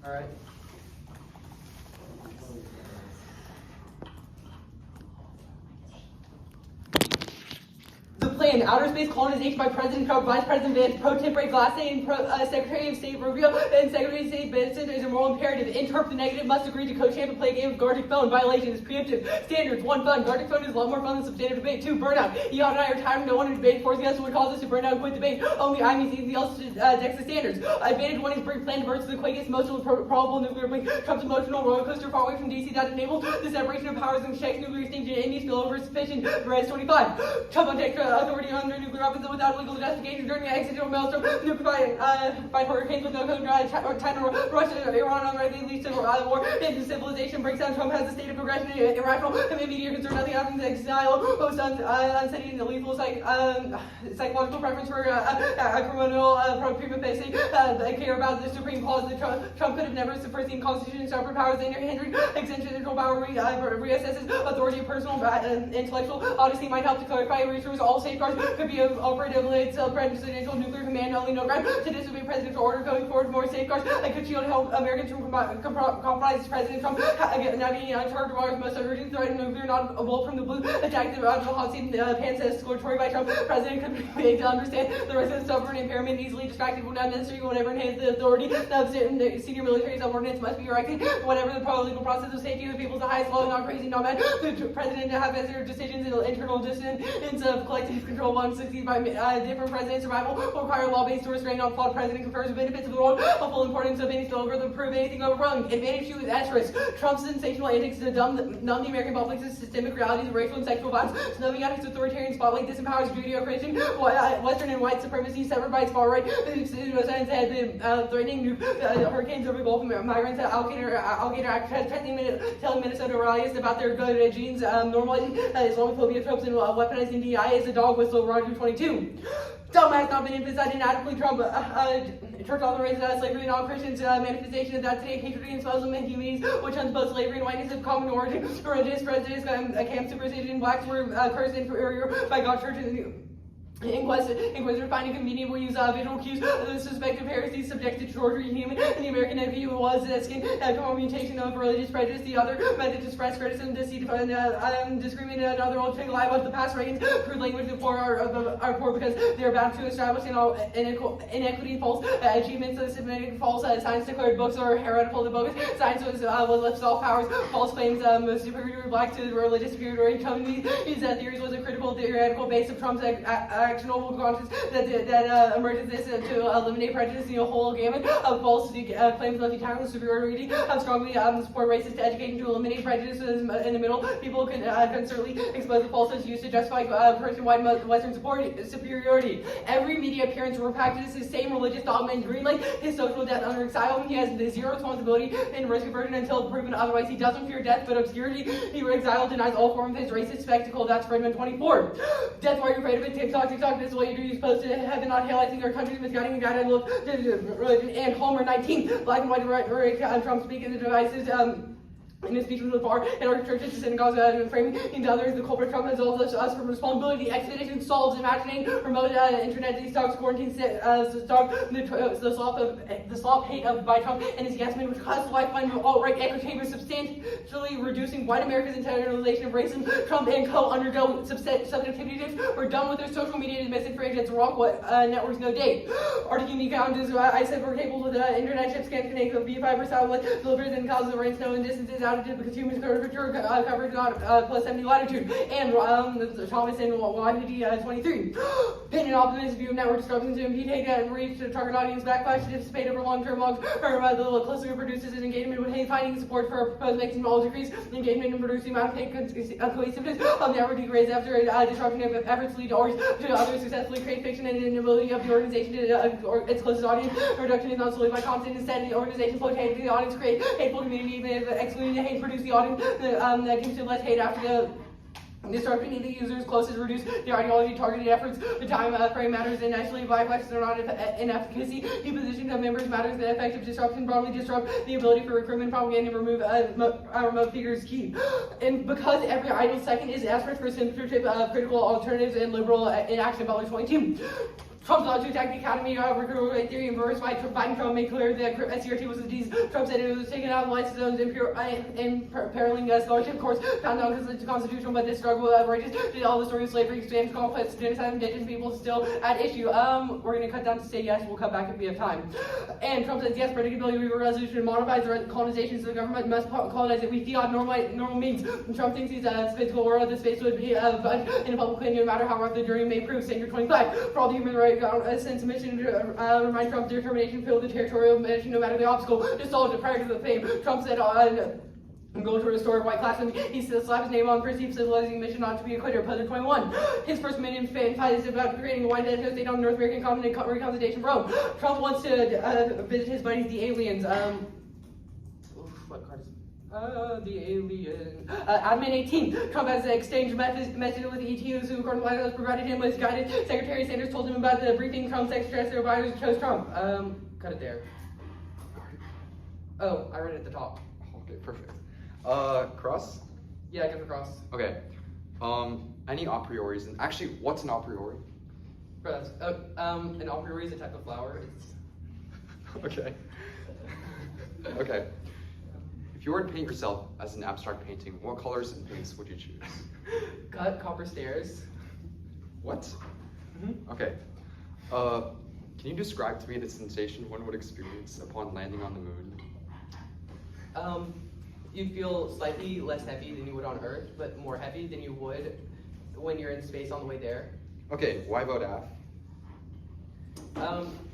All right. The plan: outer space colonization by President Trump, Vice President Vance, Pro Tempore Glassane, Secretary of State Rubio, and Secretary of State Benson is a moral imperative. Interpret the negative, must agree to co-champ and play a game of GarticPhone. Violations, preemptive. Standards: 1, fun. GarticPhone is a lot more fun than substantive debate. 2, burnout. Eon and I are tired of no one to debate, forcing us would cause us to burn out and quit debate. Only I mean anything else to Texas standards. Advantage 1 is bring planned bursts to the quickest, most probable nuclear blink. Trump's emotional roller coaster far away from DC that enables the separation of powers and checks nuclear extinction and any spillover is sufficient. Res 25. Trump on authority under nuclear weapons without legal justification during the accidental maelstrom nuclear by hurricanes with no code. China, Russia, Iran already leads to war into civilization breaks down. Trump has a state of progression, irrational, and immediate concern. Nothing happens. Exile, most unsteady and lethal psychological preference for criminal prima facie. Care about the supreme clause that Trump could have never suppressed the Constitution and separate powers in your Henry. Extension control power reassesses authority of personal intellectual odyssey might help to clarify reassures all safeguards could be operative presidential nuclear command only no ground to disobey presidential order going forward more safeguards that could shield help Americans from compromise President Trump navigating uncharted waters most urgent threat of nuclear not a bolt from the blue attack the hot seat pants exploratory by Trump president could be made to understand the risk of stubborn impairment easily distracted when not necessary whenever enhance the authority of the senior military subordinates must be erected whatever the legal process of safety of the people is the highest law not crazy not bad the president to have as their decisions in internal dissonance of collective control one succeed by different presidents survival will require law-based to restrain on flawed president confers the benefits of the world of full importance of any spillover to prove anything overrun. Advantage 2 is asterisk. Trump's sensational antics to numb the American public to systemic realities of racial and sexual violence, snubbing out its authoritarian spotlight disempowers Judeo-Christian, Western and white supremacy severed by its far right. Pseudoscience had been threatening hurricanes over the Gulf of migrants. Alligator Act telling Minnesota rallies about their good genes, normalizing Islamophobia tropes and weaponizing DI as a dog whistle. Roger 22. Trump has not been emphasized inadequately. Trump church authorized slavery and all Christians manifestation of that today hatred against Muslim and humanities which hunts both slavery and whiteness of common origin. Religious prejudice, camp superstition, blacks were cursed inferior by God, church, and Inquisitor finding convenient will use visual cues of the suspected heresies subjected to torture human and the American view was a skin mutation of religious prejudice. The other method to express criticism, deceit, discriminate and other old lie about the past Reagan's crude language of the poor are poor because they are bound to establish inequity, false achievements, systematic false science declared books are heretical to bogus. Science was left off powers, false claims, superiority black to religious superiority. These theories was a critical theoretical base of Trump's actionable conscience that emerges this to eliminate prejudice in a whole gamut of false claims of economic superiority. Strongly support racist education to eliminate prejudices in the middle. People can certainly expose the falsehoods used to justify person-wide Western superiority. Every media appearance practices his same religious dogma and greenlight his social death under exile. He has zero responsibility and risk aversion until proven otherwise. He doesn't fear death but obscurity. He exile denies all form of his racist spectacle. That's Fredman 24. Death, why are you afraid of it? TikTok, this is what you do. You're supposed to heaven, not hell. I think our country misguiding and guided love religion. And Homer 19, black and white Trump speaking the devices. In his speech from the bar, and our churches and synagogues framing into others, the culprit Trump has all us from responsibility. The expedition solves imagining remote internet detox, quarantine stop, the slop hate of by Trump and his gasmen, which caused the lifeline of alt-right echo chambers, substantially reducing white America's internalization of racism. Trump and co undergo subjectivity dips. We're done with their social media misinformation. It's wrong. What networks no date. Arctic unique challenges. I said we're capable with internet chips can connect with B5 satellite delivers and causes rain, snow, and distances. Altitude because humans curvature coverage not plus 70 latitude and Thomas and YPD 23. Pin and optimistic view of network disruptions to impede hate and reach the target audience backlash to dissipate over long-term logs or the closely produces an engagement with hate finding support for a proposed maximum all decrease engagement and producing amount of hate cohesiveness of the network degrades after disruption of efforts lead to others successfully create fiction and inability of the organization to its closest audience. Reduction is not solely by content, instead the organization flow hate to the audience create hateful community even if excluding the hate produce the audience that gives you less hate after the disrupting the users closest reduce the ideology targeted efforts. The time frame matters and actually bypasses are not inefficacy. The position of members matters. The effective disruption broadly disrupt the ability for recruitment propaganda and remove remote figures key. And because every idle second is aspirate for censorship, critical alternatives and liberal inaction. Butler 22. Trump's launch to attack the Academy recruitment theory and reversed by Biden. Trump made clear that SCRT was a disease. Trump said it was taken out of license zones imperiling scholarship course found unconstitutional, but this struggle rages did all the story of slavery, expansion, complex, genocide, indigenous people still at issue. We're going to cut down to say yes. We'll cut back if we have time. And Trump says yes, predictability resolution modifies the colonization, so the government must colonize it. We theod normal means. And Trump thinks he's a physical world. The space would be in a public opinion, no matter how rough the journey may prove. Standard 25 for all the human rights since mission to remind Trump's determination to fill the territorial mission, no matter the obstacle. Just all the prior to the fame. Trump said goal to restore white class, and he still slapped his name on perceived civilizing mission not to be a quitter. President 21. His first million fight is about creating a white state on the North American continent, reconstitution Rome. Trump wants to visit his buddies, the aliens. What card is the alien. Admin 18. Trump has exchanged message with ETUs who, according to White House, provided him with guidance. Secretary Sanders told him about the briefing. Trump's secretary advisors chose Trump. Cut it there. Oh, I read it at the top. Okay, perfect. Cross? Yeah, I give a cross. Okay. Any a prioris, and actually, what's an a priori? Cross. An a priori is a type of flower. It's Okay. Okay. If you were to paint yourself as an abstract painting, what colors and paints would you choose? cut copper stairs. What? Mm-hmm. Okay. Can you describe to me the sensation one would experience upon landing on the moon? You'd feel slightly less heavy than you would on Earth, but more heavy than you would when you're in space on the way there. Okay, why vote AF?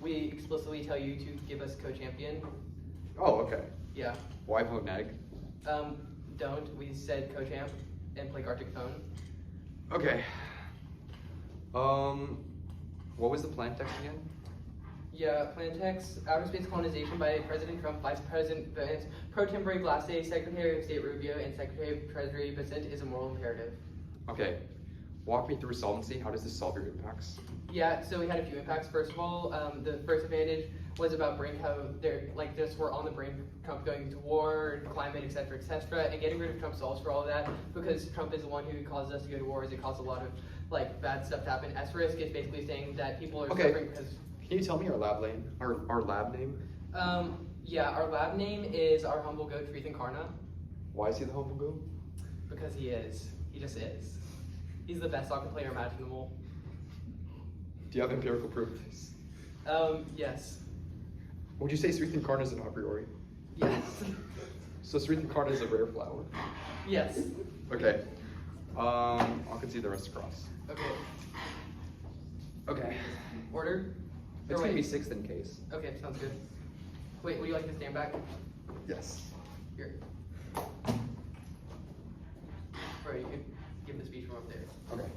We explicitly tell you to give us co-champion. Oh, okay. Yeah. Why vote neg? Don't. We said co-champ and play GarticPhone. Okay. What was the plan text again? Yeah, plan text, outer space colonization by President Trump, Vice President Vance, Pro Tempore Glace, Secretary of State Rubio, and Secretary of Treasury Vincent is a moral imperative. Okay. Walk me through solvency. How does this solve your impacts? Yeah, so we had a few impacts. First of all, the first advantage was about brink, how they're like just we're on the brink, Trump going to war, climate, etc., and getting rid of Trump solves for all of that because Trump is the one who causes us to go to wars. It caused a lot of like bad stuff to happen. S-risk is basically saying that people are suffering because. Can you tell me our lab name? Our lab name? Yeah, our lab name is our humble goat, Sreethan Karna. Why is he the humble goat? Because he is. He just is. He's the best soccer player imaginable. Do you have empirical proof of this? Yes. Would you say Sreethan Karna is an a priori? Yes. So Sreethan Karna is a rare flower? Yes. Okay. I'll concede the rest across. Okay. Okay. Order? It's going to be sixth in case. Okay, sounds good. Wait, would you like to stand back? Yes. Here. Or you could give the speech from up there. Okay.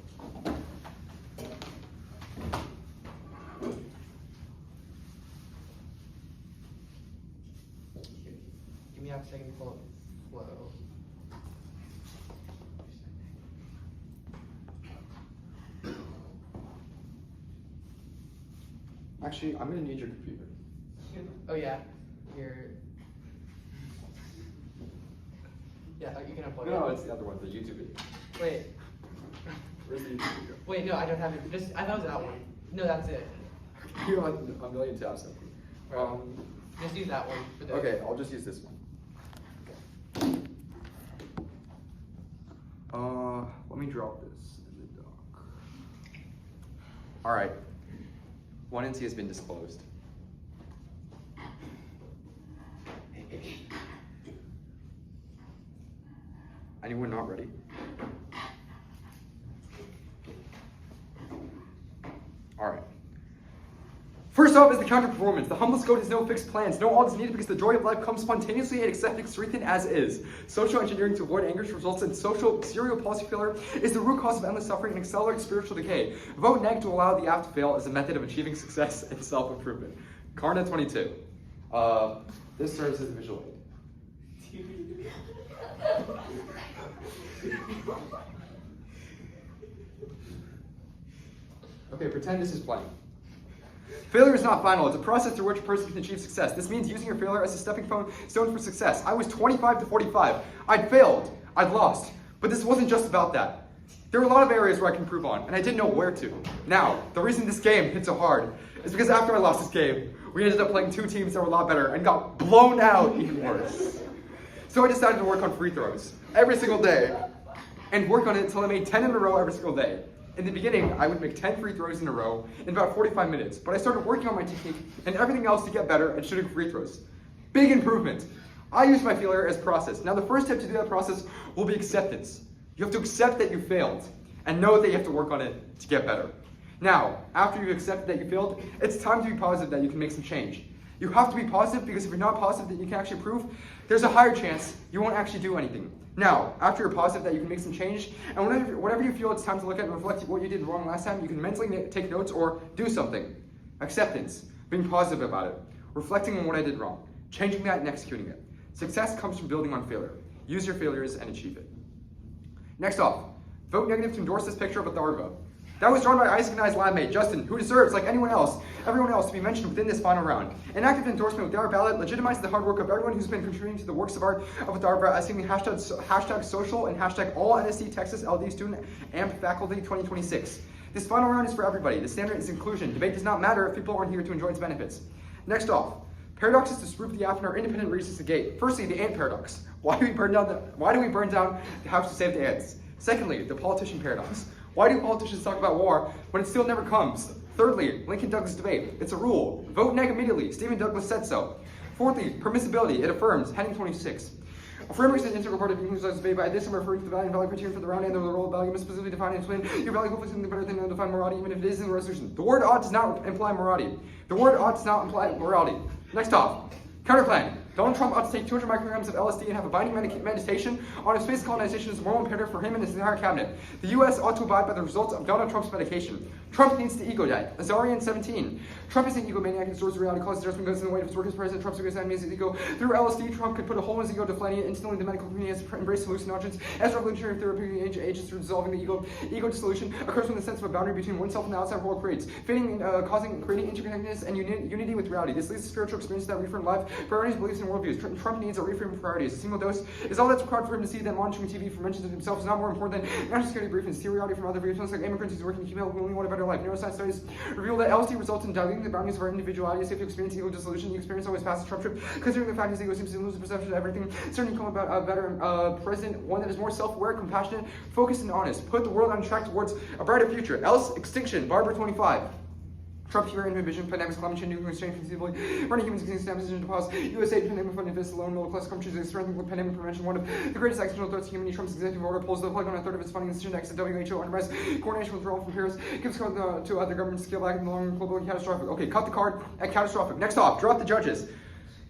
Give me half a second to pull up flow. Actually, I'm going to need your computer. Oh yeah, here. Yeah, you can upload it. No, it's the other one, the YouTube video. Wait. Where's the YouTube video? Wait, no, I don't have it. I thought it was that one. No, that's it. You're on a million tabs. Just use that one for the. Okay, I'll just use this one. Let me drop this in the dock. All right. One NC has been disclosed. Anyone not ready? All right. First off is the counter-performance. The humblest goat has no fixed plans. No odds needed because the joy of life comes spontaneously and accepting Sreethan as is. Social engineering to avoid anger results in social serial policy failure is the root cause of endless suffering and accelerates spiritual decay. Vote neg to allow the app to fail is a method of achieving success and self-improvement. Karna 22. This serves as a visual aid. Okay, pretend this is playing. Failure is not final. It's a process through which a person can achieve success. This means using your failure as a stepping stone for success. I was 25 to 45. I'd failed. I'd lost. But this wasn't just about that. There were a lot of areas where I can improve on, and I didn't know where to. Now, the reason this game hit so hard is because after I lost this game, we ended up playing two teams that were a lot better and got blown out even worse. So I decided to work on free throws every single day and work on it until I made 10 in a row every single day. In the beginning, I would make 10 free throws in a row in about 45 minutes, but I started working on my technique and everything else to get better at shooting free throws. Big improvement. I use my failure as process. Now the first step to do that process will be acceptance. You have to accept that you failed and know that you have to work on it to get better. Now, after you've accepted that you failed, it's time to be positive that you can make some change. You have to be positive because if you're not positive that you can actually improve, there's a higher chance you won't actually do anything. Now, after you're positive that you can make some change, and whenever you feel it's time to look at and reflect what you did wrong last time, you can mentally take notes or do something. Acceptance, being positive about it, reflecting on what I did wrong, changing that and executing it. Success comes from building on failure. Use your failures and achieve it. Next off, vote negative to endorse this picture of Atharva. That was drawn by Isaac and I's lab mate, Justin, who deserves, like everyone else, to be mentioned within this final round. An active endorsement with our ballot legitimizes the hard work of everyone who's been contributing to the works of art of Atharva, as seen hashtag social and hashtag all NSD TEXAS LD student AMP faculty 2026. This final round is for everybody. The standard is inclusion. Debate does not matter if people aren't here to enjoy its benefits. Next off, paradoxes disprove the app and are independent reasons to gate. Firstly, the ant paradox. Why do we burn down the house to save the ants? Secondly, the politician paradox. Why do politicians talk about war when it still never comes? Thirdly, Lincoln-Douglas debate. It's a rule. Vote neg immediately. Stephen Douglas said so. Fourthly, permissibility. It affirms. Heading 26. Affirming is an integral part of Lincoln-Douglas debate. By this, I'm referring to the value and value criterion for the round and the role of value must specifically define and explain your value hopefully something better than undefined morality, even if it is in the resolution. The word ought does not imply morality. The word ought does not imply morality. Next off. Counterplan. Donald Trump ought to take 200 micrograms of LSD and have a binding meditation on his space colonization as a moral imperative for him and his entire cabinet. The U.S. ought to abide by the results of Donald Trump's medication. Trump needs to ego debt. Azarian 17. Trump is an egomaniac and distorts reality, causes adjustment, goes in the way of his work as president. Trump's biggest enemy is his ego. Through LSD, Trump could put a hole in his ego, deflating it. Instantly, the medical community has embraced hallucinogens as revolutionary therapeutic agents through dissolving the ego. Ego dissolution occurs when the sense of a boundary between oneself and the outside world creates, creating interconnectedness and unity with reality. This leads to spiritual experiences that reframe life, priorities, beliefs, and worldviews. Trump needs a reframe of priorities. A single dose is all that's required for him to see that monitoring TV for mentions of himself is not more important than national security briefings, theory from other viewpoints like immigrants who's working to keep help who only want a better life. Neuroscience studies reveal that LSD results in diluting the boundaries of our individuality. As if you experience ego dissolution, the experience always passes Trump trip, considering the fact his ego seems to lose the perception of everything. Certainly come about a better president, one that is more self-aware, compassionate, focused, and honest. Put the world on track towards a brighter future. Else, extinction. Barber 25. Trump's human ambition, pandemics, climate change, nuclear exchange, conceivably running humans against stamps and deposits. USA pandemic fund invests alone, middle class countries is strengthening pandemic prevention. One of the greatest external threats to humanity. Trump's executive order pulls the plug on a third of its funding institution next to WHO undermines coordination withdrawal from Paris, gives credit to other governments to scale back in the long run, global and catastrophic. Okay, cut the card at catastrophic. Next off, drop the judges.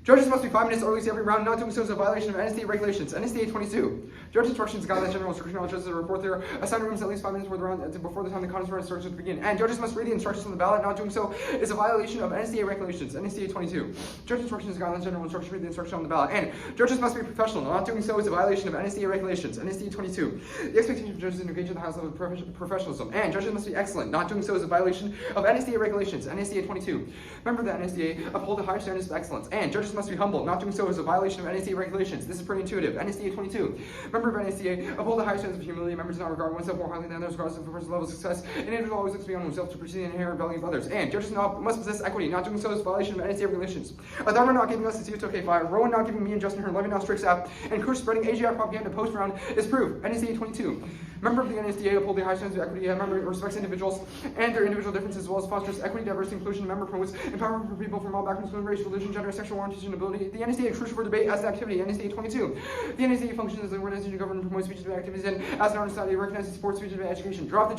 Judges must be 5 minutes early to every round. Not doing so is a violation of NSD regulations. NSD 22. Judge instructions, guidelines, general instruction on judges to report their assigned rooms at least 5 minutes before the time the conference starts to begin. And judges must read the instructions on the ballot. Not doing so is a violation of NSDA regulations. NSDA 22. Judge instructions, guidelines, general instruction, read the instruction on the ballot. And judges must be professional. Not doing so is a violation of NSDA regulations. NSDA 22. The expectation of judges to engage at the highest level of professionalism. And judges must be excellent. Not doing so is a violation of NSDA regulations. NSDA 22. Member of the NSDA uphold the high standards of excellence. And judges must be humble. Not doing so is a violation of NSDA regulations. This is pretty intuitive. NSDA 22. Member of NSDA uphold the high standards of humility. Members do not regard oneself more highly than others, regardless of a person's level of success. An individual always looks beyond himself to perceive the inherent value of others. And judges must possess equity. Not doing so is a violation of NSDA regulations. Atharva not giving us the TH-GarticPhone fire. Rowan not giving me and Justin her 11 now strict app. And Kush spreading AGI propaganda post round is proof. NSDA 22. Member of the NSDA uphold the high standards of equity. A member respects individuals and their individual differences as well as fosters equity, diversity, inclusion. Member promotes empowerment for people from all backgrounds, race, religion, gender, sexual orientation, ability. The NSDA is crucial for debate as an activity. NSDA 22. The NSDA functions as an organization to govern and promote speech debate activities, and as an honor society recognizes supports speech debate education. Drop the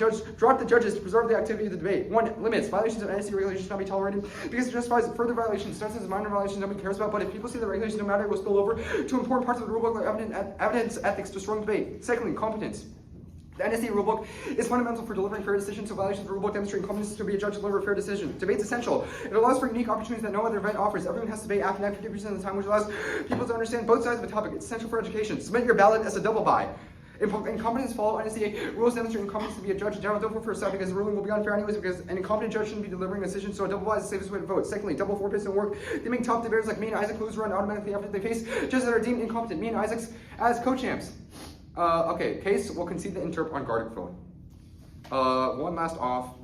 judges to preserve the activity of the debate. 1. Limits. Violations of NSDA regulations should not be tolerated because it justifies further violations. Starts as a minor violation nobody cares about, but if people see the regulations no matter, it will spill over to important parts of the rulebook like evidence, ethics, destroying debate. Secondly, competence. The NSD rulebook is fundamental for delivering fair decisions, so violations of the rulebook demonstrate competence to be a judge to deliver a fair decision. Debate's essential. It allows for unique opportunities that no other event offers. Everyone has to debate after 50% of the time, which allows people to understand both sides of a topic. It's essential for education. Submit your ballot as a double buy. Incompetence follow NSDA rules demonstrate incompetence to be a judge in general. Don't vote for a side because the ruling will be unfair anyways because an incompetent judge shouldn't be delivering a decision, so a double buy is the safest way to vote. Secondly, double forfeits don't work. They make top debaters like me and Isaac lose run automatically after they face judges that are deemed incompetent. Me and Isaac's as co-champs. Okay, case will concede the interp on GarticPhone. One last off.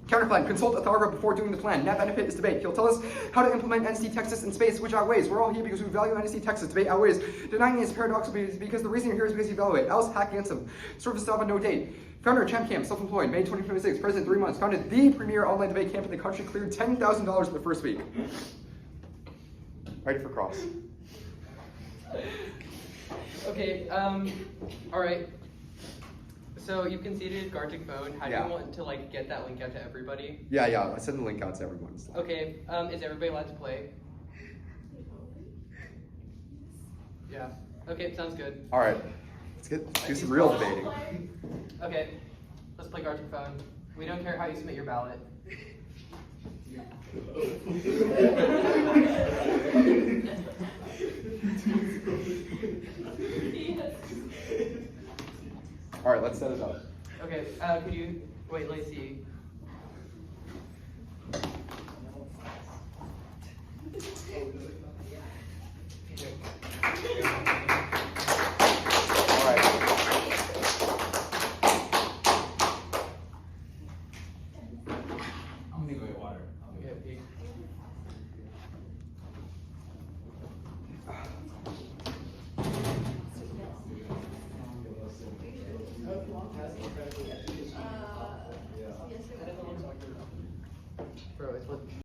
Counterplan, consult Atharva before doing the plan. Net benefit is debate. He'll tell us how to implement NSD Texas in space, which outweighs. We're all here because we value NSD Texas. Debate outweighs. Denying is paradoxical because the reason you're here is because you evaluate. Else hack against him. Service job on no date. Founder, Champ Camp, self-employed, May 2026. President, 3 months. Founded the premier online debate camp in the country. Cleared $10,000 in the first week. Ready for cross. Okay, alright. So you conceded GarticPhone. How do you want to like get that link out to everybody? Yeah, I send the link out to everyone. Okay, is everybody allowed to play? Yeah. Okay, sounds good. Alright, let's do some real debating. Okay, let's play GarticPhone. We don't care how you submit your ballot. All right, let's set it up. Okay, could you wait? Let's see. All right. I'm gonna go get water. Okay. Bro, it's what